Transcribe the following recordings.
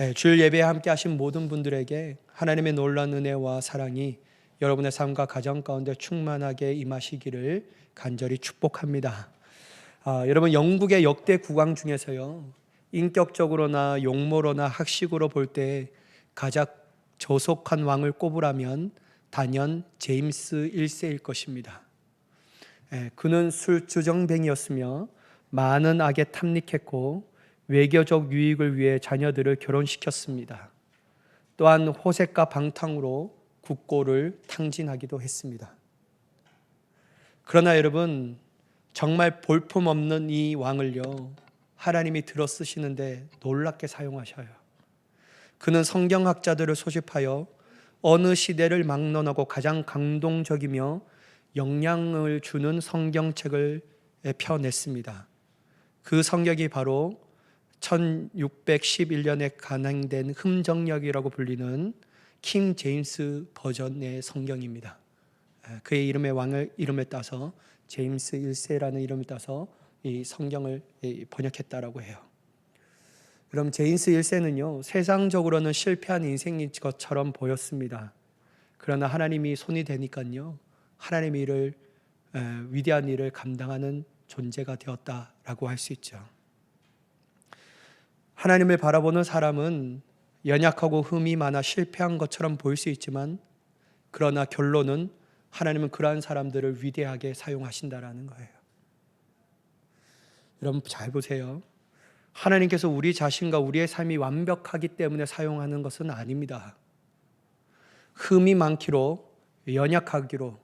네, 주일 예배에 함께 하신 모든 분들에게 하나님의 놀라운 은혜와 사랑이 여러분의 삶과 가정 가운데 충만하게 임하시기를 간절히 축복합니다. 여러분, 영국의 역대 국왕 중에서요, 인격적으로나 용모로나 학식으로 볼 때 가장 저속한 왕을 꼽으라면 단연 제임스 1세일 것입니다. 그는 술주정뱅이였으며 많은 악에 탐닉했고 외교적 유익을 위해 자녀들을 결혼시켰습니다. 또한 호색과 방탕으로 국고를 탕진하기도 했습니다. 그러나 여러분, 정말 볼품없는 이 왕을요, 하나님이 들어 쓰시는데 놀랍게 사용하셔요. 그는 성경학자들을 소집하여 어느 시대를 막론하고 가장 감동적이며 영향을 주는 성경책을 펴냈습니다. 그 성경이 바로 1611년에 간행된 흠정역이라고 불리는 킹 제임스 버전의 성경입니다. 그의 이름의 왕을 이름에 따서 제임스 1세라는 이름을 따서 이 성경을 번역했다라고 해요. 그럼 제임스 1세는요, 세상적으로는 실패한 인생인 것처럼 보였습니다. 그러나 하나님이 손이 되니까요, 하나님의 일을 위대한 일을 감당하는 존재가 되었다라고 할 수 있죠. 하나님을 바라보는 사람은 연약하고 흠이 많아 실패한 것처럼 보일 수 있지만, 그러나 결론은 하나님은 그러한 사람들을 위대하게 사용하신다라는 거예요. 여러분 잘 보세요. 하나님께서 우리 자신과 우리의 삶이 완벽하기 때문에 사용하는 것은 아닙니다. 흠이 많기로, 연약하기로,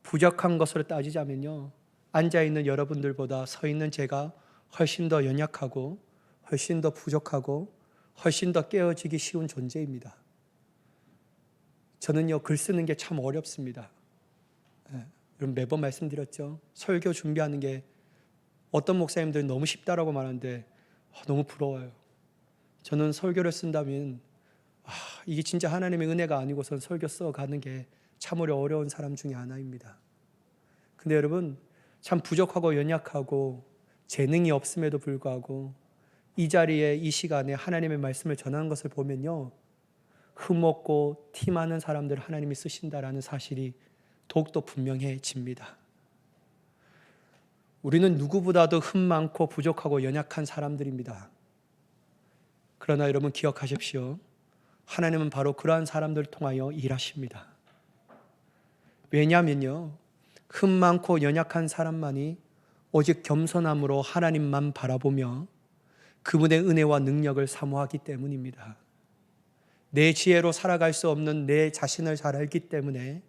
부족한 것으로 따지자면요, 앉아있는 여러분들보다 서 있는 제가 훨씬 더 연약하고 훨씬 더 부족하고 훨씬 더 깨어지기 쉬운 존재입니다. 저는요, 글 쓰는 게 참 어렵습니다. 여러분 매번 말씀드렸죠. 설교 준비하는 게 어떤 목사님들은 너무 쉽다라고 말하는데 너무 부러워요. 저는 설교를 쓴다면 이게 진짜 하나님의 은혜가 아니고선 설교 써가는 게 참으로 어려운 사람 중에 하나입니다. 근데 여러분, 참 부족하고 연약하고 재능이 없음에도 불구하고 이 자리에 이 시간에 하나님의 말씀을 전하는 것을 보면요, 흠없고 티 많은 사람들을 하나님이 쓰신다라는 사실이 더욱더 분명해집니다. 우리는 누구보다도 흠 많고 부족하고 연약한 사람들입니다. 그러나 여러분 기억하십시오. 하나님은 바로 그러한 사람들을 통하여 일하십니다. 왜냐하면요, 흠 많고 연약한 사람만이 오직 겸손함으로 하나님만 바라보며 그분의 은혜와 능력을 사모하기 때문입니다. 내 지혜로 살아갈 수 없는 내 자신을 잘 알기 때문에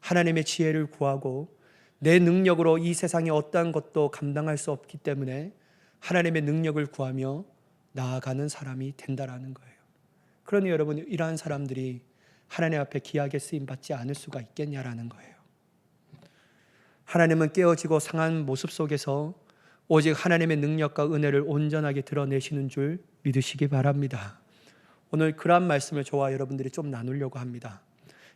하나님의 지혜를 구하고, 내 능력으로 이 세상의 어떠한 것도 감당할 수 없기 때문에 하나님의 능력을 구하며 나아가는 사람이 된다라는 거예요. 그러니 여러분, 이러한 사람들이 하나님 앞에 귀하게 쓰임받지 않을 수가 있겠냐라는 거예요. 하나님은 깨어지고 상한 모습 속에서 오직 하나님의 능력과 은혜를 온전하게 드러내시는 줄 믿으시기 바랍니다. 오늘 그러한 말씀을 저와 여러분들이 좀 나누려고 합니다.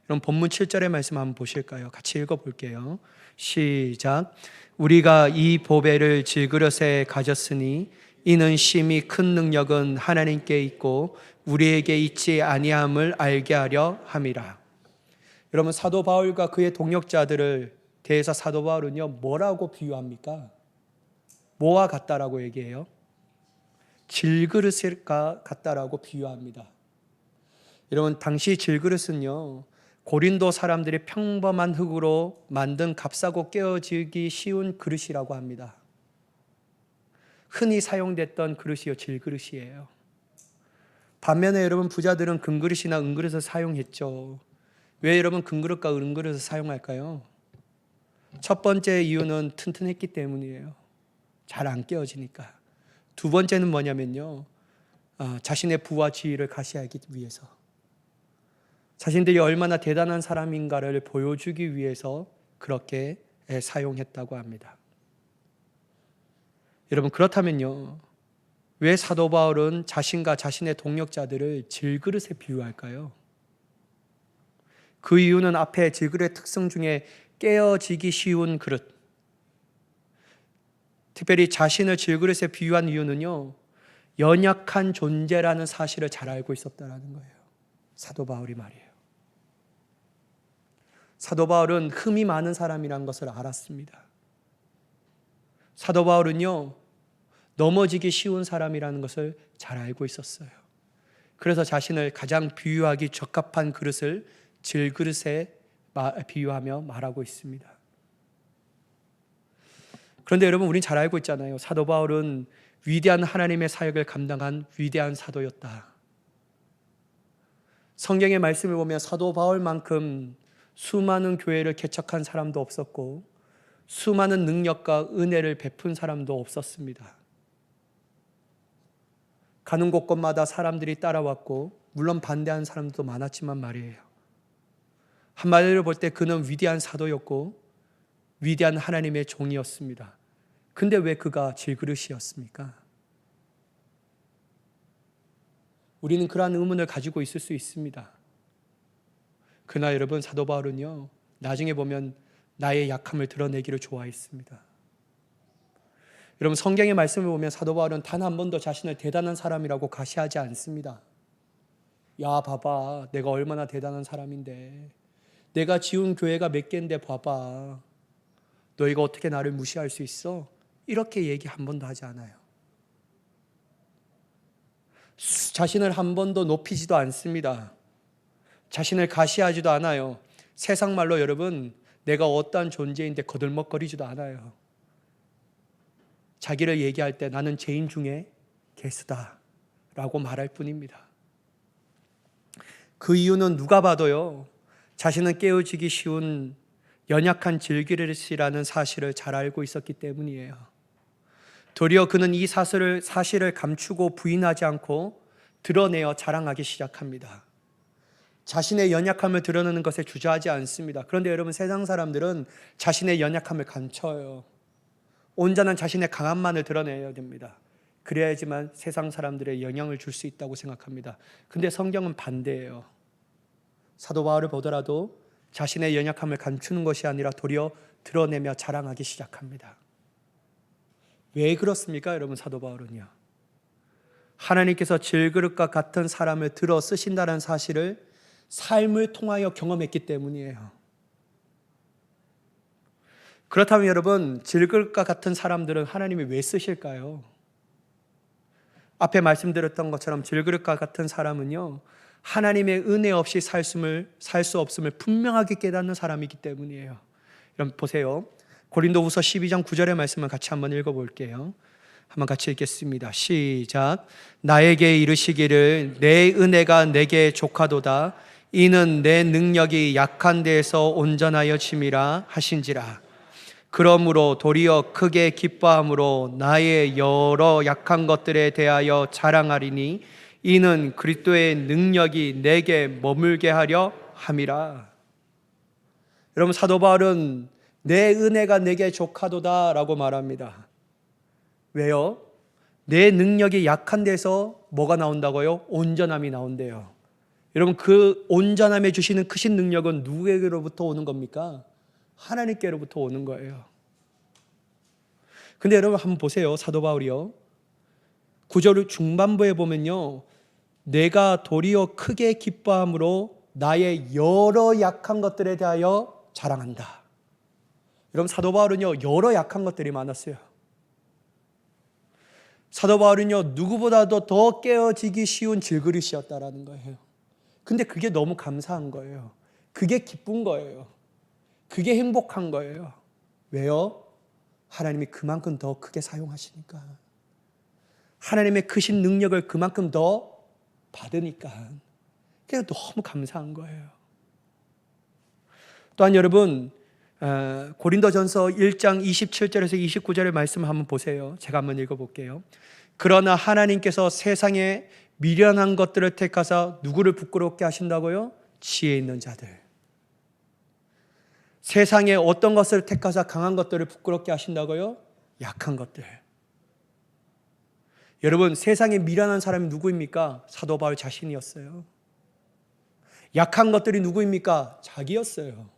그럼 본문 7절의 말씀 한번 보실까요? 같이 읽어볼게요. 시작. 우리가 이 보배를 질그릇에 가졌으니 이는 심히 큰 능력은 하나님께 있고 우리에게 있지 아니함을 알게 하려 함이라. 여러분, 사도 바울과 그의 동역자들을 대해서 사도 바울은요, 뭐라고 비유합니까? 뭐와 같다라고 얘기해요? 질그릇과 같다라고 비유합니다. 여러분, 당시 질그릇은요, 고린도 사람들이 평범한 흙으로 만든 값싸고 깨어지기 쉬운 그릇이라고 합니다. 흔히 사용됐던 그릇이요, 질그릇이에요. 반면에 여러분, 부자들은 금그릇이나 은그릇을 사용했죠. 왜 여러분 금그릇과 은그릇을 사용할까요? 첫 번째 이유는 튼튼했기 때문이에요. 잘 안 깨어지니까. 두 번째는 뭐냐면요, 자신의 부와 지위를 가시하기 위해서, 자신들이 얼마나 대단한 사람인가를 보여주기 위해서 그렇게 사용했다고 합니다. 여러분, 그렇다면요, 왜 사도 바울은 자신과 자신의 동역자들을 질그릇에 비유할까요? 그 이유는 앞에 질그릇의 특성 중에 깨어지기 쉬운 그릇, 특별히 자신을 질그릇에 비유한 이유는요, 연약한 존재라는 사실을 잘 알고 있었다는 거예요. 사도 바울이 말이에요. 사도 바울은 흠이 많은 사람이라는 것을 알았습니다. 사도 바울은요, 넘어지기 쉬운 사람이라는 것을 잘 알고 있었어요. 그래서 자신을 가장 비유하기 적합한 그릇을 질그릇에 비유하며 말하고 있습니다. 그런데 여러분, 우린 잘 알고 있잖아요. 사도 바울은 위대한 하나님의 사역을 감당한 위대한 사도였다. 성경의 말씀을 보면 사도 바울만큼 수많은 교회를 개척한 사람도 없었고 수많은 능력과 은혜를 베푼 사람도 없었습니다. 가는 곳곳마다 사람들이 따라왔고 물론 반대하는 사람도 많았지만 말이에요. 한마디로 볼 때 그는 위대한 사도였고 위대한 하나님의 종이었습니다. 근데 왜 그가 질그릇이었습니까? 우리는 그러한 의문을 가지고 있을 수 있습니다. 그러나 여러분, 사도 바울은요, 나중에 보면 나의 약함을 드러내기를 좋아했습니다. 여러분, 성경의 말씀을 보면 사도 바울은 단 한 번도 자신을 대단한 사람이라고 과시하지 않습니다. 야, 봐봐, 내가 얼마나 대단한 사람인데, 내가 지은 교회가 몇 개인데 봐봐, 너희가 어떻게 나를 무시할 수 있어? 이렇게 얘기 한 번도 하지 않아요. 자신을 한 번도 높이지도 않습니다. 자신을 가시하지도 않아요. 세상 말로 여러분, 내가 어떠한 존재인데 거들먹거리지도 않아요. 자기를 얘기할 때 나는 죄인 중에 괴수다 라고 말할 뿐입니다. 그 이유는 누가 봐도요, 자신은 깨어지기 쉬운 연약한 질그릇이라는 사실을 잘 알고 있었기 때문이에요. 도리어 그는 이 사실을 감추고 부인하지 않고 드러내어 자랑하기 시작합니다. 자신의 연약함을 드러내는 것에 주저하지 않습니다. 그런데 여러분, 세상 사람들은 자신의 연약함을 감춰요. 온전한 자신의 강함만을 드러내야 됩니다. 그래야지만 세상 사람들의 영향을 줄 수 있다고 생각합니다. 근데 성경은 반대예요. 사도 바울을 보더라도 자신의 연약함을 감추는 것이 아니라 도리어 드러내며 자랑하기 시작합니다. 왜 그렇습니까, 여러분? 사도 바울은요, 하나님께서 질그릇과 같은 사람을 들어 쓰신다는 사실을 삶을 통하여 경험했기 때문이에요. 그렇다면 여러분, 질그릇과 같은 사람들은 하나님이 왜 쓰실까요? 앞에 말씀드렸던 것처럼 질그릇과 같은 사람은요, 하나님의 은혜 없이 살 수 없음을 분명하게 깨닫는 사람이기 때문이에요. 여러분 보세요. 고린도후서 12장 9절의 말씀을 같이 한번 읽어볼게요. 한번 같이 읽겠습니다. 시작. 나에게 이르시기를 내 은혜가 내게 족하도다. 이는 내 능력이 약한 데에서 온전하여 짐이라 하신지라. 그러므로 도리어 크게 기뻐함으로 나의 여러 약한 것들에 대하여 자랑하리니 이는 그리스도의 능력이 내게 머물게 하려 함이라. 여러분, 사도 바울은 내 은혜가 내게 족하도다 라고 말합니다. 왜요? 내 능력이 약한 데서 뭐가 나온다고요? 온전함이 나온대요. 여러분, 그 온전함에 주시는 크신 능력은 누구에게로부터 오는 겁니까? 하나님께로부터 오는 거예요. 근데 여러분 한번 보세요. 사도 바울이요, 9절 중반부에 보면요, 내가 도리어 크게 기뻐함으로 나의 여러 약한 것들에 대하여 자랑한다. 여러분, 사도 바울은요, 여러 약한 것들이 많았어요. 사도 바울은요, 누구보다도 더 깨어지기 쉬운 질그릇이었다라는 거예요. 근데 그게 너무 감사한 거예요. 그게 기쁜 거예요. 그게 행복한 거예요. 왜요? 하나님이 그만큼 더 크게 사용하시니까. 하나님의 크신 능력을 그만큼 더 받으니까. 그게 너무 감사한 거예요. 또한 여러분, 고린도전서 1장 27절에서 29절의 말씀을 한번 보세요. 제가 한번 읽어볼게요. 그러나 하나님께서 세상에 미련한 것들을 택하사 누구를 부끄럽게 하신다고요? 지혜 있는 자들. 세상에 어떤 것을 택하사 강한 것들을 부끄럽게 하신다고요? 약한 것들. 여러분, 세상에 미련한 사람이 누구입니까? 사도 바울 자신이었어요. 약한 것들이 누구입니까? 자기였어요.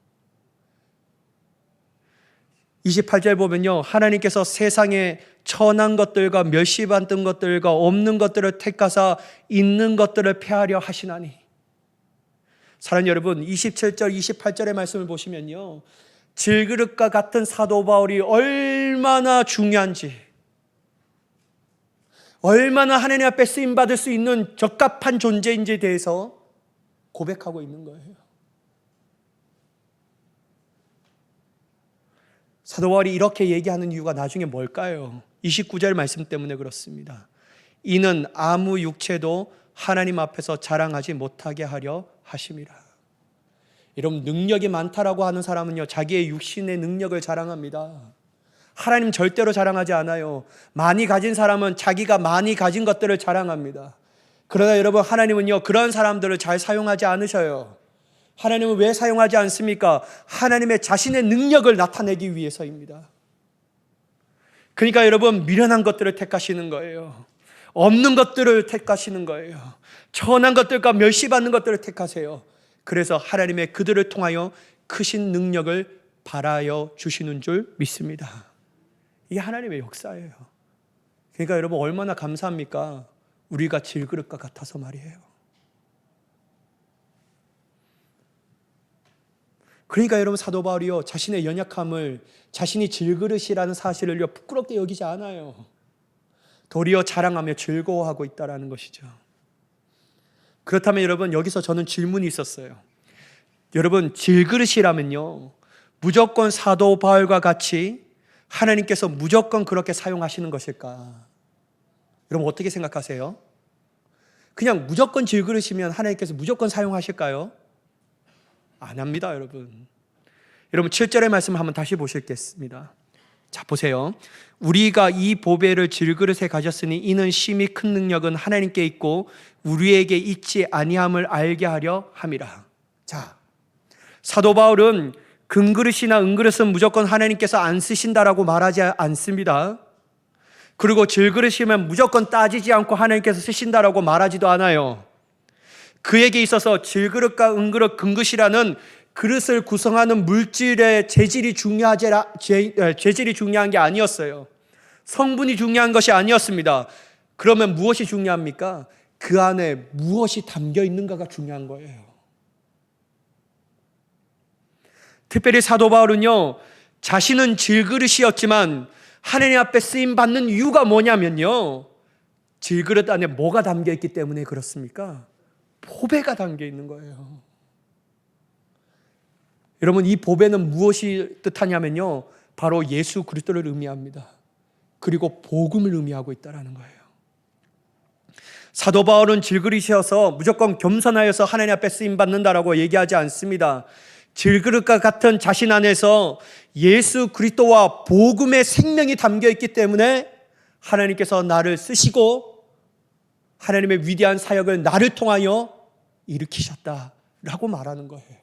28절 보면요, 하나님께서 세상에 천한 것들과 멸시받은 것들과 없는 것들을 택하사 있는 것들을 폐하려 하시나니. 사랑하는 여러분, 27절 28절의 말씀을 보시면요, 질그릇과 같은 사도 바울이 얼마나 중요한지, 얼마나 하나님 앞에 쓰임받을 수 있는 적합한 존재인지에 대해서 고백하고 있는 거예요. 사도 바울이 이렇게 얘기하는 이유가 나중에 뭘까요? 29절 말씀 때문에 그렇습니다. 이는 아무 육체도 하나님 앞에서 자랑하지 못하게 하려 하심이라. 여러분, 능력이 많다라고 하는 사람은요, 자기의 육신의 능력을 자랑합니다. 하나님 절대로 자랑하지 않아요. 많이 가진 사람은 자기가 많이 가진 것들을 자랑합니다. 그러나 여러분, 하나님은요, 그런 사람들을 잘 사용하지 않으셔요. 하나님은 왜 사용하지 않습니까? 하나님의 자신의 능력을 나타내기 위해서입니다. 그러니까 여러분, 미련한 것들을 택하시는 거예요. 없는 것들을 택하시는 거예요. 천한 것들과 멸시받는 것들을 택하세요. 그래서 하나님의 그들을 통하여 크신 능력을 발하여 주시는 줄 믿습니다. 이게 하나님의 역사예요. 그러니까 여러분, 얼마나 감사합니까? 우리가 질그릇과 같아서 말이에요. 그러니까 여러분, 사도 바울이요, 자신의 연약함을, 자신이 질그릇이라는 사실을 부끄럽게 여기지 않아요. 도리어 자랑하며 즐거워하고 있다는 것이죠. 그렇다면 여러분, 여기서 저는 질문이 있었어요. 여러분, 질그릇이라면요, 무조건 사도 바울과 같이 하나님께서 무조건 그렇게 사용하시는 것일까? 여러분, 어떻게 생각하세요? 그냥 무조건 질그릇이면 하나님께서 무조건 사용하실까요? 안 합니다, 여러분. 여러분, 7절의 말씀을 한번 다시 보시겠습니다. 자, 보세요. 우리가 이 보배를 질그릇에 가졌으니 이는 심히 큰 능력은 하나님께 있고 우리에게 있지 아니함을 알게 하려 함이라. 자, 사도 바울은 금그릇이나 은그릇은 무조건 하나님께서 안 쓰신다라고 말하지 않습니다. 그리고 질그릇이면 무조건 따지지 않고 하나님께서 쓰신다라고 말하지도 않아요. 그에게 있어서 질그릇과 은그릇, 금그릇이라는 그릇을 구성하는 물질의 재질이 중요한 게 아니었어요. 성분이 중요한 것이 아니었습니다. 그러면 무엇이 중요합니까? 그 안에 무엇이 담겨 있는가가 중요한 거예요. 특별히 사도 바울은요, 자신은 질그릇이었지만 하나님 앞에 쓰임 받는 이유가 뭐냐면요, 질그릇 안에 뭐가 담겨 있기 때문에 그렇습니까? 보배가 담겨 있는 거예요. 여러분, 이 보배는 무엇이 뜻하냐면요, 바로 예수 그리스도를 의미합니다. 그리고 복음을 의미하고 있다는 거예요. 사도 바울은 질그릇이어서 무조건 겸손하여서 하나님 앞에 쓰임 받는다라고 얘기하지 않습니다. 질그릇과 같은 자신 안에서 예수 그리스도와 복음의 생명이 담겨 있기 때문에 하나님께서 나를 쓰시고 하나님의 위대한 사역을 나를 통하여 일으키셨다라고 말하는 거예요.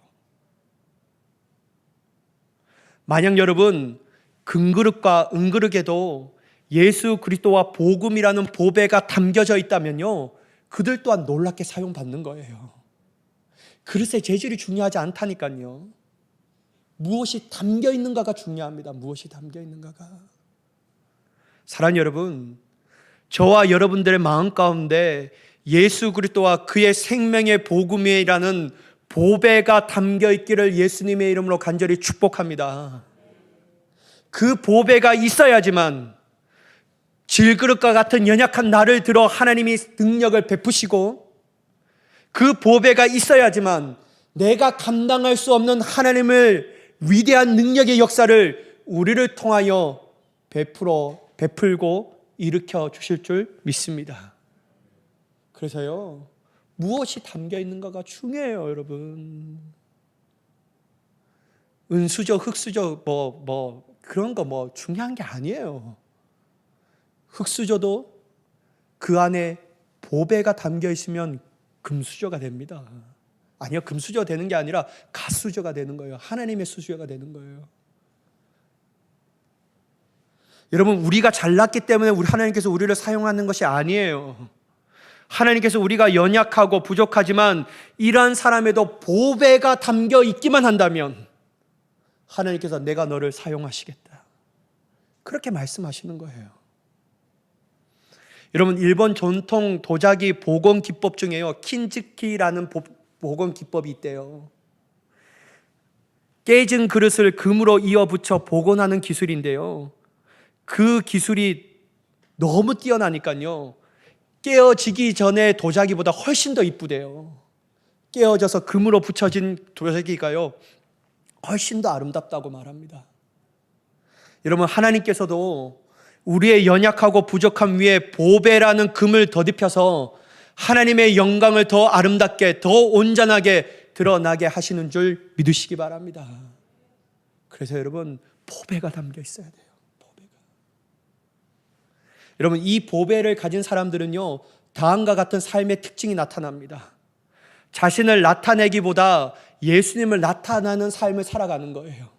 만약 여러분, 금그릇과 은그릇에도 예수 그리스도와 복음이라는 보배가 담겨져 있다면요, 그들 또한 놀랍게 사용받는 거예요. 그릇의 재질이 중요하지 않다니까요. 무엇이 담겨 있는가가 중요합니다. 무엇이 담겨 있는가가. 사랑하는 여러분, 저와 여러분들의 마음 가운데 예수 그리스도와 그의 생명의 복음이라는 보배가 담겨 있기를 예수님의 이름으로 간절히 축복합니다. 그 보배가 있어야지만 질그릇과 같은 연약한 나를 들어 하나님이 능력을 베푸시고, 그 보배가 있어야지만 내가 감당할 수 없는 하나님을 위대한 능력의 역사를 우리를 통하여 베풀고 일으켜 주실 줄 믿습니다. 그래서요, 무엇이 담겨 있는가가 중요해요, 여러분. 은수저, 흙수저, 그런 거 중요한 게 아니에요. 흙수저도 그 안에 보배가 담겨 있으면 금수저가 됩니다. 아니요, 금수저가 되는 게 아니라 갓수저가 되는 거예요. 하나님의 수저가 되는 거예요. 여러분, 우리가 잘났기 때문에 하나님께서 우리를 사용하는 것이 아니에요. 하나님께서 우리가 연약하고 부족하지만 이러한 사람에도 보배가 담겨 있기만 한다면 하나님께서 내가 너를 사용하시겠다. 그렇게 말씀하시는 거예요. 여러분, 일본 전통 도자기 복원 기법 중에요, 킨즈키라는 복원 기법이 있대요. 깨진 그릇을 금으로 이어붙여 복원하는 기술인데요, 그 기술이 너무 뛰어나니까요, 깨어지기 전에 도자기보다 훨씬 더 이쁘대요. 깨어져서 금으로 붙여진 도자기가요, 훨씬 더 아름답다고 말합니다. 여러분, 하나님께서도 우리의 연약하고 부족함 위에 보배라는 금을 덧입혀서 하나님의 영광을 더 아름답게, 더 온전하게 드러나게 하시는 줄 믿으시기 바랍니다. 그래서 여러분, 보배가 담겨 있어야 돼요. 보배가. 여러분, 이 보배를 가진 사람들은요, 다음과 같은 삶의 특징이 나타납니다. 자신을 나타내기보다 예수님을 나타나는 삶을 살아가는 거예요.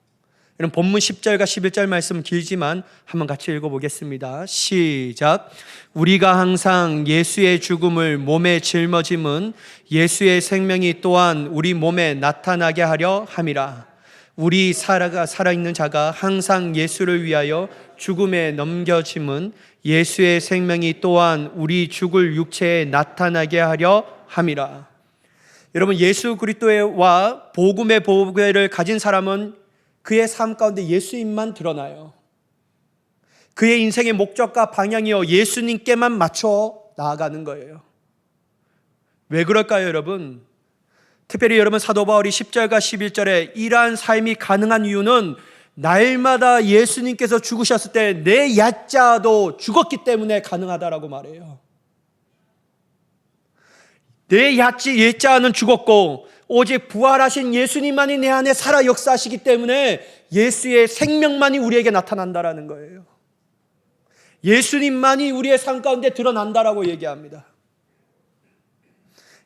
여러분, 본문 10절과 11절 말씀 길지만 한번 같이 읽어보겠습니다. 시작. 우리가 항상 예수의 죽음을 몸에 짊어짐은 예수의 생명이 또한 우리 몸에 나타나게 하려 함이라. 우리 살아있는 자가 항상 예수를 위하여 죽음에 넘겨짐은 예수의 생명이 또한 우리 죽을 육체에 나타나게 하려 함이라. 여러분, 예수 그리스도와 복음의 보배를 가진 사람은 그의 삶 가운데 예수님만 드러나요. 그의 인생의 목적과 방향이요, 예수님께만 맞춰 나아가는 거예요. 왜 그럴까요, 여러분? 특별히 여러분, 사도 바울이 10절과 11절에 이러한 삶이 가능한 이유는 날마다 예수님께서 죽으셨을 때 내 야자도 죽었기 때문에 가능하다라고 말해요. 내 야자는 죽었고 오직 부활하신 예수님만이 내 안에 살아 역사하시기 때문에 예수의 생명만이 우리에게 나타난다라는 거예요. 예수님만이 우리의 삶 가운데 드러난다라고 얘기합니다.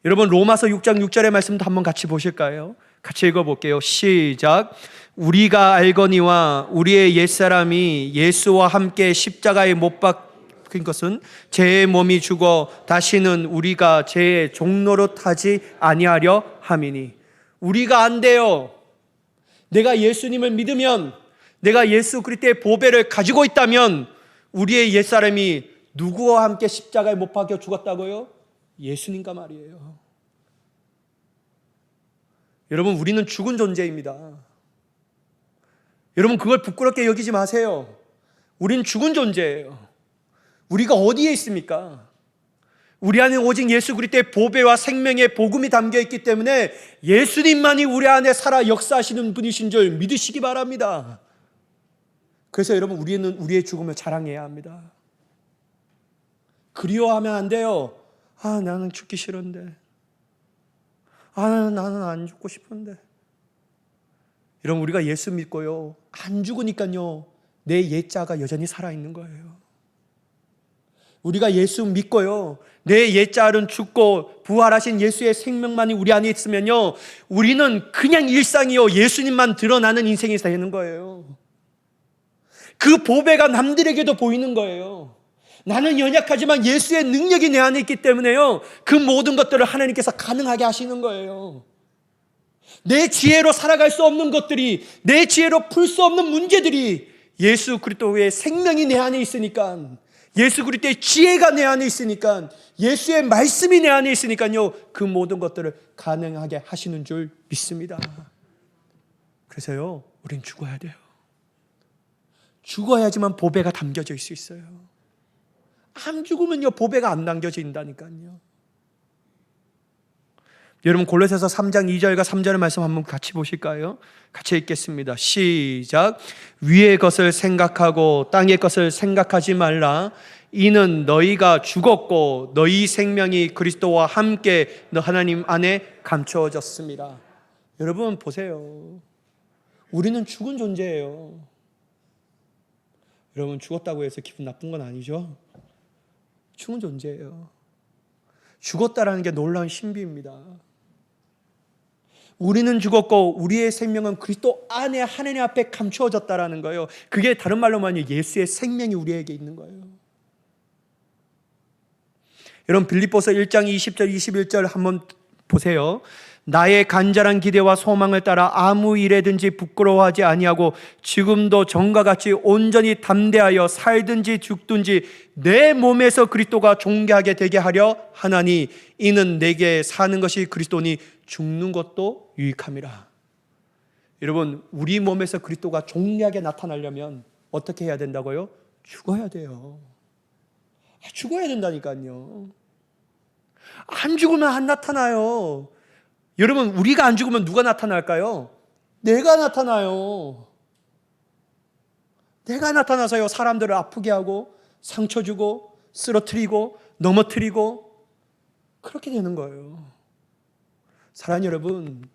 여러분, 로마서 6장 6절의 말씀도 한번 같이 보실까요? 같이 읽어볼게요. 시작. 우리가 알거니와 우리의 옛사람이 예수와 함께 십자가에 못 박힌 것은 죄의 몸이 죽어 다시는 우리가 죄의 종노릇하지 아니하려 함이니. 우리가 안 돼요. 내가 예수님을 믿으면, 내가 예수 그리스도의 보배를 가지고 있다면 우리의 옛사람이 누구와 함께 십자가에 못 박혀 죽었다고요? 예수님과 말이에요. 여러분, 우리는 죽은 존재입니다. 여러분, 그걸 부끄럽게 여기지 마세요. 우리는 죽은 존재예요. 우리가 어디에 있습니까? 우리 안에 오직 예수 그리스도의 보배와 생명의 복음이 담겨 있기 때문에 예수님만이 우리 안에 살아 역사하시는 분이신 줄 믿으시기 바랍니다. 그래서 여러분, 우리는 우리의 죽음을 자랑해야 합니다. 그리워하면 안 돼요. 나는 죽기 싫은데. 나는 안 죽고 싶은데. 여러분, 우리가 예수 믿고요, 안 죽으니까요, 내 옛자가 여전히 살아있는 거예요. 우리가 예수 믿고요, 내 옛자는 죽고 부활하신 예수의 생명만이 우리 안에 있으면요, 우리는 그냥 일상이요, 예수님만 드러나는 인생이 되는 거예요. 그 보배가 남들에게도 보이는 거예요. 나는 연약하지만 예수의 능력이 내 안에 있기 때문에요, 그 모든 것들을 하나님께서 가능하게 하시는 거예요. 내 지혜로 살아갈 수 없는 것들이, 내 지혜로 풀 수 없는 문제들이 예수 그리스도의 생명이 내 안에 있으니까, 예수 그리스도의 지혜가 내 안에 있으니까, 예수의 말씀이 내 안에 있으니까요, 그 모든 것들을 가능하게 하시는 줄 믿습니다. 그래서요, 우린 죽어야 돼요. 죽어야지만 보배가 담겨져 있을 수 있어요. 안 죽으면요, 보배가 안 담겨진다니까요. 여러분, 골로새서 3장 2절과 3절의 말씀 한번 같이 보실까요? 같이 읽겠습니다. 시작. 위의 것을 생각하고 땅의 것을 생각하지 말라. 이는 너희가 죽었고 너희 생명이 그리스도와 함께 너 하나님 안에 감추어졌습니다. 여러분, 보세요. 우리는 죽은 존재예요. 여러분, 죽었다고 해서 기분 나쁜 건 아니죠? 죽은 존재예요. 죽었다라는 게 놀라운 신비입니다. 우리는 죽었고 우리의 생명은 그리스도 안에 하나님 앞에 감추어졌다라는 거예요. 그게 다른 말로 말하면 예수의 생명이 우리에게 있는 거예요. 여러분, 빌립보서 1장 20절 21절 한번 보세요. 나의 간절한 기대와 소망을 따라 아무 일에든지 부끄러워하지 아니하고 지금도 전과 같이 온전히 담대하여 살든지 죽든지 내 몸에서 그리스도가 존귀하게 되게 하려 하나니 이는 내게 사는 것이 그리스도니 죽는 것도 유익함이라. 여러분, 우리 몸에서 그리스도가 존귀하게 나타나려면 어떻게 해야 된다고요? 죽어야 돼요. 죽어야 된다니까요. 안 죽으면 안 나타나요. 여러분, 우리가 안 죽으면 누가 나타날까요? 내가 나타나요. 내가 나타나서요, 사람들을 아프게 하고 상처 주고 쓰러뜨리고 넘어뜨리고 그렇게 되는 거예요. 사랑하는 여러분,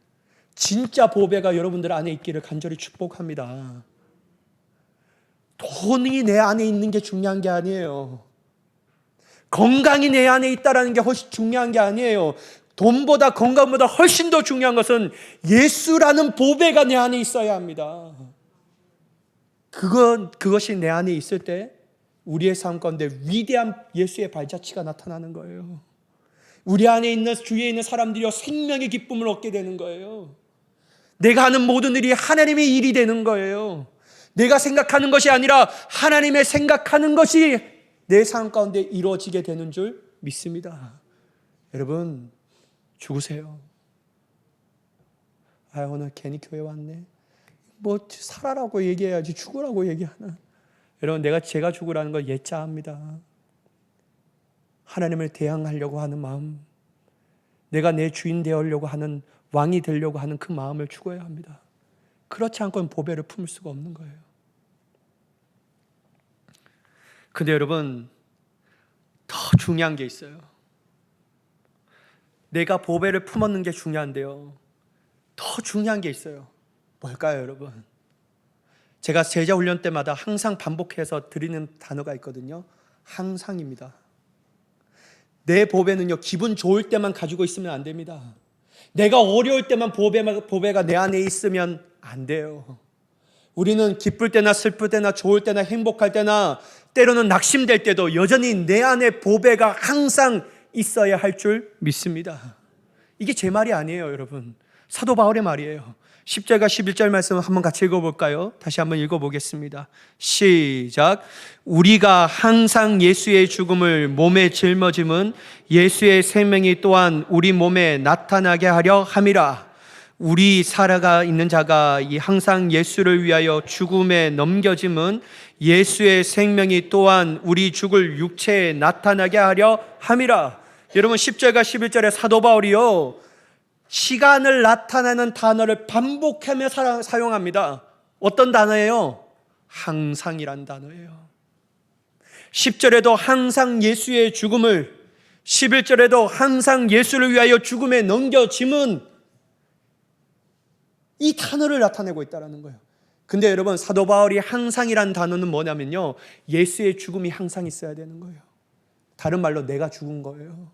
진짜 보배가 여러분들 안에 있기를 간절히 축복합니다. 돈이 내 안에 있는 게 중요한 게 아니에요. 건강이 내 안에 있다는 게 훨씬 중요한 게 아니에요. 돈보다 건강보다 훨씬 더 중요한 것은 예수라는 보배가 내 안에 있어야 합니다. 그것이 내 안에 있을 때 우리의 삶 가운데 위대한 예수의 발자취가 나타나는 거예요. 우리 안에 있는 주위에 있는 사람들이 생명의 기쁨을 얻게 되는 거예요. 내가 하는 모든 일이 하나님의 일이 되는 거예요. 내가 생각하는 것이 아니라 하나님의 생각하는 것이 내 삶 가운데 이루어지게 되는 줄 믿습니다. 여러분, 죽으세요. 오늘 괜히 교회 왔네. 살아라고 얘기해야지 죽으라고 얘기하나. 여러분, 제가 죽으라는 걸 예짜합니다. 하나님을 대항하려고 하는 마음, 내가 내 주인 되려고 하는, 왕이 되려고 하는 그 마음을 죽어야 합니다. 그렇지 않고는 보배를 품을 수가 없는 거예요. 근데 여러분, 더 중요한 게 있어요. 내가 보배를 품었는 게 중요한데요, 더 중요한 게 있어요. 뭘까요, 여러분? 제가 제자 훈련 때마다 항상 반복해서 드리는 단어가 있거든요. 항상입니다. 내 보배는요, 기분 좋을 때만 가지고 있으면 안 됩니다. 내가 어려울 때만 보배가 내 안에 있으면 안 돼요. 우리는 기쁠 때나 슬플 때나 좋을 때나 행복할 때나 때로는 낙심될 때도 여전히 내 안에 보배가 항상 있어야 할 줄 믿습니다. 이게 제 말이 아니에요, 여러분. 사도 바울의 말이에요. 10절과 11절 말씀 한번 같이 읽어볼까요? 다시 한번 읽어보겠습니다. 시작. 우리가 항상 예수의 죽음을 몸에 짊어짐은 예수의 생명이 또한 우리 몸에 나타나게 하려 함이라. 우리 살아가 있는 자가 항상 예수를 위하여 죽음에 넘겨짐은 예수의 생명이 또한 우리 죽을 육체에 나타나게 하려 함이라. 여러분, 10절과 11절에 사도 바울이요, 시간을 나타내는 단어를 반복하며 사용합니다. 어떤 단어예요? 항상이란 단어예요. 10절에도 항상 예수의 죽음을, 11절에도 항상 예수를 위하여 죽음에 넘겨짐은 이 단어를 나타내고 있다는 거예요. 근데 여러분, 사도 바울이 항상이란 단어는 뭐냐면요, 예수의 죽음이 항상 있어야 되는 거예요. 다른 말로 내가 죽은 거예요.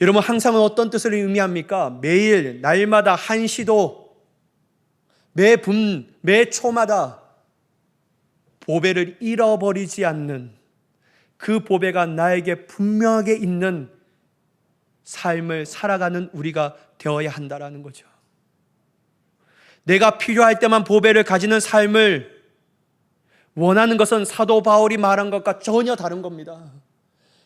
여러분, 항상은 어떤 뜻을 의미합니까? 매일, 날마다, 한시도, 매 초마다 보배를 잃어버리지 않는, 그 보배가 나에게 분명하게 있는 삶을 살아가는 우리가 되어야 한다는 거죠. 내가 필요할 때만 보배를 가지는 삶을 원하는 것은 사도 바울이 말한 것과 전혀 다른 겁니다.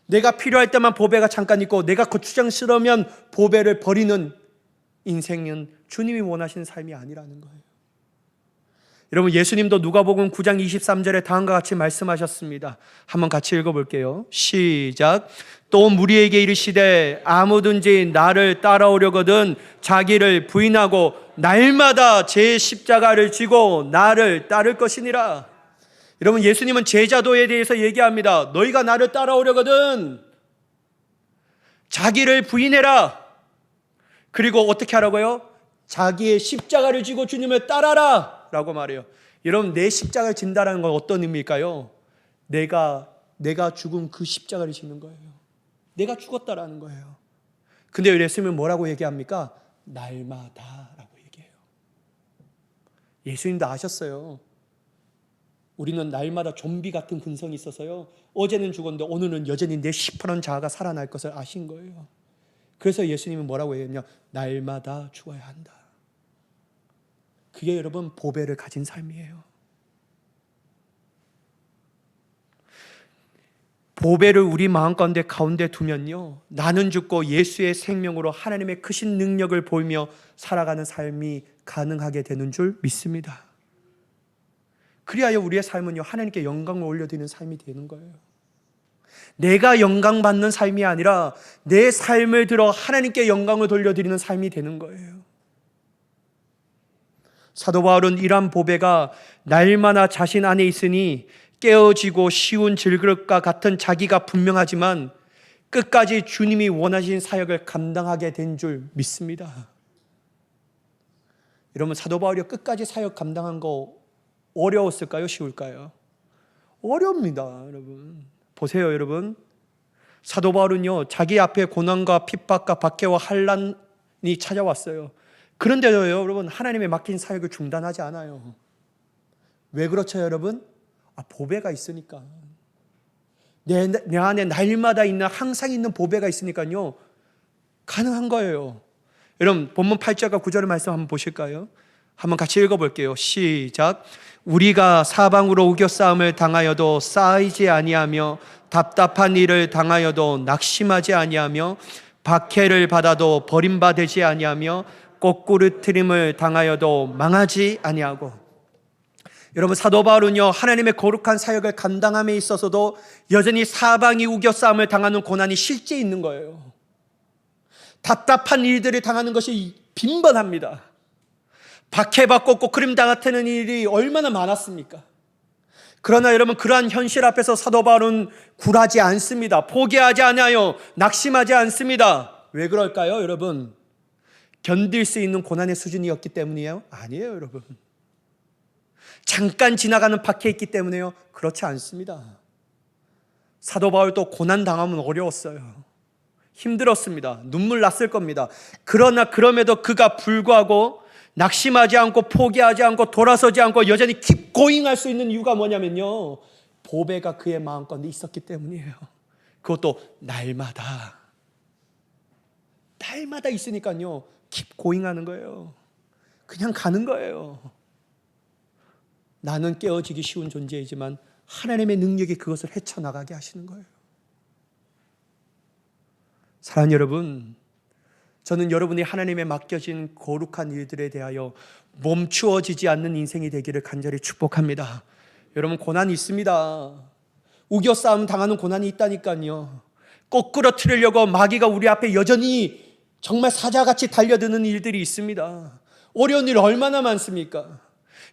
내가 필요할 때만 보배가 잠깐 있고 내가 고추장스러우면 보배를 버리는 인생은 주님이 원하시는 삶이 아니라는 거예요. 여러분, 예수님도 누가복음 9장 23절에 다음과 같이 말씀하셨습니다. 한번 같이 읽어볼게요. 시작. 또 무리에게 이르시되 아무든지 나를 따라오려거든 자기를 부인하고 날마다 제 십자가를 지고 나를 따를 것이니라. 여러분, 예수님은 제자도에 대해서 얘기합니다. 너희가 나를 따라오려거든 자기를 부인해라. 그리고 어떻게 하라고요? 자기의 십자가를 지고 주님을 따라라 라고 말해요. 여러분, 내 십자가를 진다는 건 어떤 의미일까요? 내가 죽은 그 십자가를 지는 거예요. 내가 죽었다라는 거예요. 근데 예수님은 뭐라고 얘기합니까? 날마다 라고 얘기해요. 예수님도 아셨어요. 우리는 날마다 좀비 같은 근성이 있어서요. 어제는 죽었는데 오늘은 여전히 내 시퍼런 자아가 살아날 것을 아신 거예요. 그래서 예수님은 뭐라고 얘기했냐? 날마다 죽어야 한다. 그게 여러분 보배를 가진 삶이에요. 보배를 우리 마음 가운데 두면요, 나는 죽고 예수의 생명으로 하나님의 크신 능력을 보이며 살아가는 삶이 가능하게 되는 줄 믿습니다. 그리하여 우리의 삶은요, 하나님께 영광을 올려드리는 삶이 되는 거예요. 내가 영광받는 삶이 아니라 내 삶을 들어 하나님께 영광을 돌려드리는 삶이 되는 거예요. 사도 바울은 이러한 보배가 날마다 자신 안에 있으니 깨어지고 쉬운 질그릇과 같은 자기가 분명하지만 끝까지 주님이 원하신 사역을 감당하게 된 줄 믿습니다. 여러분, 사도 바울이 끝까지 사역 감당한 거 어려웠을까요? 쉬울까요? 어렵니다, 여러분. 보세요, 여러분. 사도 바울은요, 자기 앞에 고난과 핍박과 박해와 환난이 찾아왔어요. 그런데도 여러분, 하나님의 맡긴 사역을 중단하지 않아요. 왜 그렇죠, 여러분? 보배가 있으니까. 내 안에 날마다 있는, 항상 있는 보배가 있으니까요, 가능한 거예요. 여러분, 본문 8절과 9절의 말씀 한번 보실까요? 한번 같이 읽어볼게요. 시작. 우리가 사방으로 우겨싸움을 당하여도 쌓이지 아니하며 답답한 일을 당하여도 낙심하지 아니하며 박해를 받아도 버림받지 아니하며 꼬꾸르트림을 당하여도 망하지 아니하고. 여러분, 사도 바울은요, 하나님의 거룩한 사역을 감당함에 있어서도 여전히 사방이 우겨싸움을 당하는 고난이 실제 있는 거예요. 답답한 일들을 당하는 것이 빈번합니다. 박해받고 꼬꾸림 당하는 일이 얼마나 많았습니까? 그러나 여러분, 그러한 현실 앞에서 사도 바울은 굴하지 않습니다. 포기하지 않아요. 낙심하지 않습니다. 왜 그럴까요, 여러분? 견딜 수 있는 고난의 수준이었기 때문이에요? 아니에요, 여러분. 잠깐 지나가는 박해에 있기 때문에요? 그렇지 않습니다. 사도 바울도 고난 당하면 어려웠어요. 힘들었습니다. 눈물 났을 겁니다. 그러나 그럼에도 그가 불구하고 낙심하지 않고 포기하지 않고 돌아서지 않고 여전히 keep going 할 수 있는 이유가 뭐냐면요, 보배가 그의 마음가운데 있었기 때문이에요. 그것도 날마다 있으니까요, keep going 하는 거예요. 그냥 가는 거예요. 나는 깨어지기 쉬운 존재이지만 하나님의 능력이 그것을 헤쳐나가게 하시는 거예요. 사랑하는 여러분, 저는 여러분이 하나님의 맡겨진 거룩한 일들에 대하여 멈추어지지 않는 인생이 되기를 간절히 축복합니다. 여러분, 고난이 있습니다. 우겨싸움 당하는 고난이 있다니까요. 꼬꾸러뜨리려고 마귀가 우리 앞에 여전히 정말 사자같이 달려드는 일들이 있습니다. 어려운 일 얼마나 많습니까?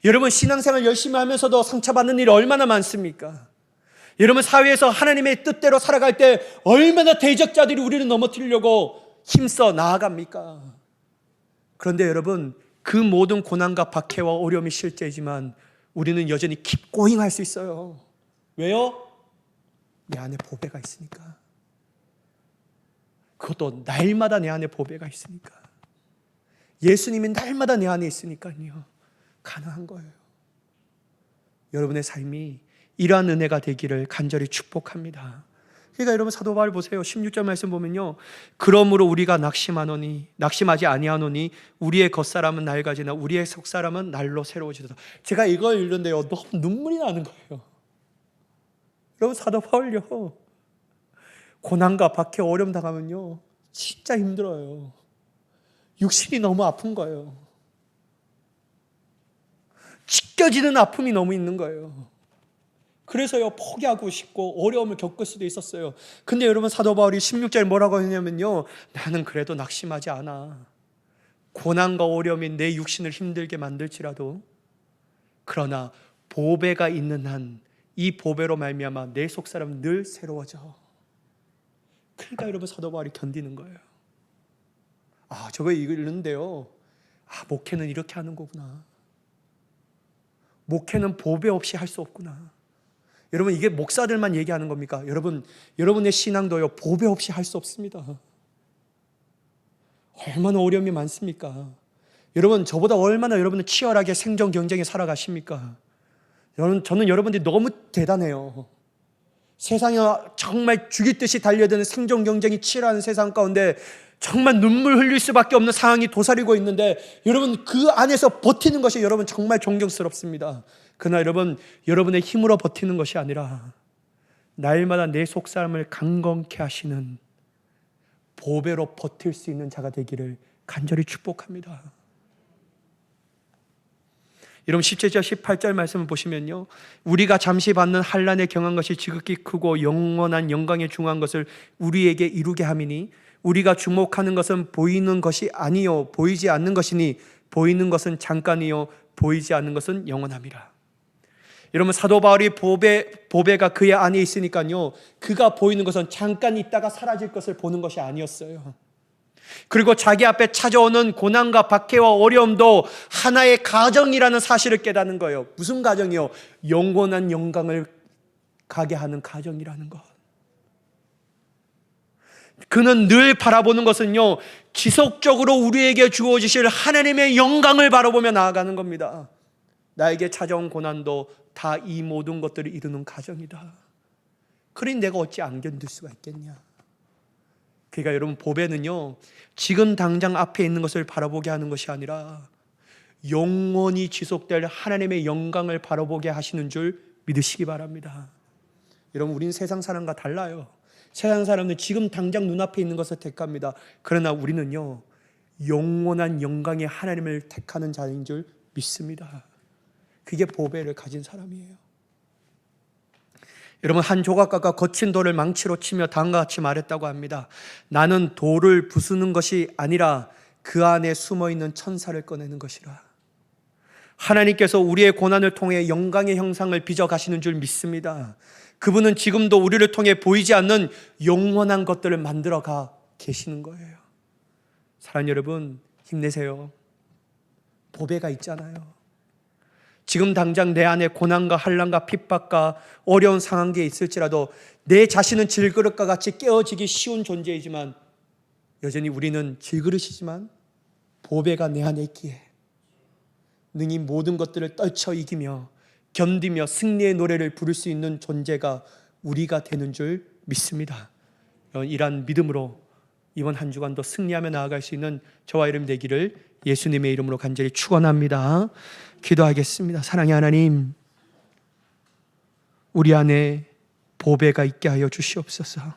여러분, 신앙생활 열심히 하면서도 상처받는 일 얼마나 많습니까? 여러분, 사회에서 하나님의 뜻대로 살아갈 때 얼마나 대적자들이 우리를 넘어뜨리려고 힘써 나아갑니까? 그런데 여러분, 그 모든 고난과 박해와 어려움이 실제지만 우리는 여전히 keep going 할 수 있어요. 왜요? 내 안에 보배가 있으니까. 그것도 날마다 내 안에 보배가 있으니까. 예수님이 날마다 내 안에 있으니까요, 가능한 거예요. 여러분의 삶이 이러한 은혜가 되기를 간절히 축복합니다. 그러니까 여러분, 사도 바울 보세요. 16절 말씀 보면요, 그러므로 우리가 낙심하지 아니하노니 우리의 겉사람은 낡아지나 우리의 속사람은 날로 새로워지도다. 제가 이걸 읽는데요, 너무 눈물이 나는 거예요. 여러분, 사도 바울요, 고난과 박해 어려움 당하면요, 진짜 힘들어요. 육신이 너무 아픈 거예요. 찢겨지는 아픔이 너무 있는 거예요. 그래서요, 포기하고 싶고 어려움을 겪을 수도 있었어요. 근데 여러분, 사도 바울이 16절에 뭐라고 했냐면요, 나는 그래도 낙심하지 않아. 고난과 어려움이 내 육신을 힘들게 만들지라도, 그러나 보배가 있는 한 이 보배로 말미암아 내 속사람은 늘 새로워져. 그러니까 여러분, 사도 바울이 견디는 거예요. 저거 읽는데요, 목회는 이렇게 하는 거구나. 목회는 보배 없이 할 수 없구나. 여러분, 이게 목사들만 얘기하는 겁니까? 여러분의 신앙도요, 보배 없이 할 수 없습니다. 얼마나 어려움이 많습니까? 여러분, 저보다 얼마나 여러분은 치열하게 생존 경쟁에 살아가십니까? 저는 여러분들이 너무 대단해요. 세상에 정말 죽이듯이 달려드는 생존 경쟁이 치열한 세상 가운데 정말 눈물 흘릴 수밖에 없는 상황이 도사리고 있는데 여러분 그 안에서 버티는 것이 여러분 정말 존경스럽습니다. 그러나 여러분의 힘으로 버티는 것이 아니라 날마다 내 속사람을 강건케 하시는 보배로 버틸 수 있는 자가 되기를 간절히 축복합니다. 여러분 17절 18절 말씀을 보시면요, 우리가 잠시 받는 환난에 경한 것이 지극히 크고 영원한 영광에 중한 것을 우리에게 이루게 함이니 우리가 주목하는 것은 보이는 것이 아니요 보이지 않는 것이니 보이는 것은 잠깐이요 보이지 않는 것은 영원함이라. 여러분 사도 바울이 보배가 그의 안에 있으니까요, 그가 보이는 것은 잠깐 있다가 사라질 것을 보는 것이 아니었어요. 그리고 자기 앞에 찾아오는 고난과 박해와 어려움도 하나의 가정이라는 사실을 깨닫는 거예요. 무슨 가정이요? 영원한 영광을 가게 하는 가정이라는 것. 그는 늘 바라보는 것은요, 지속적으로 우리에게 주어지실 하나님의 영광을 바라보며 나아가는 겁니다. 나에게 찾아온 고난도 다 이 모든 것들을 이루는 가정이다. 그러니 내가 어찌 안 견딜 수가 있겠냐. 그러니까 여러분 보배는요, 지금 당장 앞에 있는 것을 바라보게 하는 것이 아니라 영원히 지속될 하나님의 영광을 바라보게 하시는 줄 믿으시기 바랍니다. 여러분 우리는 세상 사람과 달라요. 세상 사람은 지금 당장 눈앞에 있는 것을 택합니다. 그러나 우리는요, 영원한 영광의 하나님을 택하는 자인 줄 믿습니다. 그게 보배를 가진 사람이에요. 여러분 한 조각가가 거친 돌을 망치로 치며 다음과 같이 말했다고 합니다. 나는 돌을 부수는 것이 아니라 그 안에 숨어있는 천사를 꺼내는 것이라. 하나님께서 우리의 고난을 통해 영광의 형상을 빚어가시는 줄 믿습니다. 그분은 지금도 우리를 통해 보이지 않는 영원한 것들을 만들어가 계시는 거예요. 사랑하는 여러분 힘내세요. 보배가 있잖아요. 지금 당장 내 안에 고난과 환난과 핍박과 어려운 상황에 있을지라도 내 자신은 질그릇과 같이 깨어지기 쉬운 존재이지만 여전히 우리는 질그릇이지만 보배가 내 안에 있기에 능히 모든 것들을 떨쳐 이기며 견디며 승리의 노래를 부를 수 있는 존재가 우리가 되는 줄 믿습니다. 이러한 믿음으로 이번 한 주간도 승리하며 나아갈 수 있는 저와 여러분 되기를 예수님의 이름으로 간절히 축원합니다. 기도하겠습니다. 사랑의 하나님, 우리 안에 보배가 있게 하여 주시옵소서.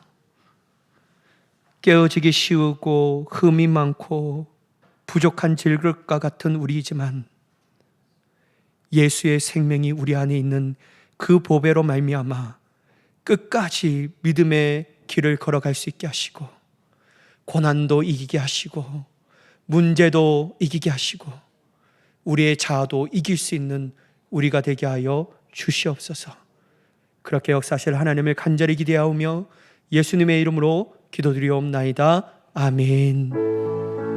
깨어지기 쉬우고 흠이 많고 부족한 질그릇과 같은 우리이지만 예수의 생명이 우리 안에 있는 그 보배로 말미암아 끝까지 믿음의 길을 걸어갈 수 있게 하시고 고난도 이기게 하시고 문제도 이기게 하시고 우리의 자아도 이길 수 있는 우리가 되게 하여 주시옵소서. 그렇게 역사하실 하나님을 간절히 기대하오며 예수님의 이름으로 기도드리옵나이다. 아멘.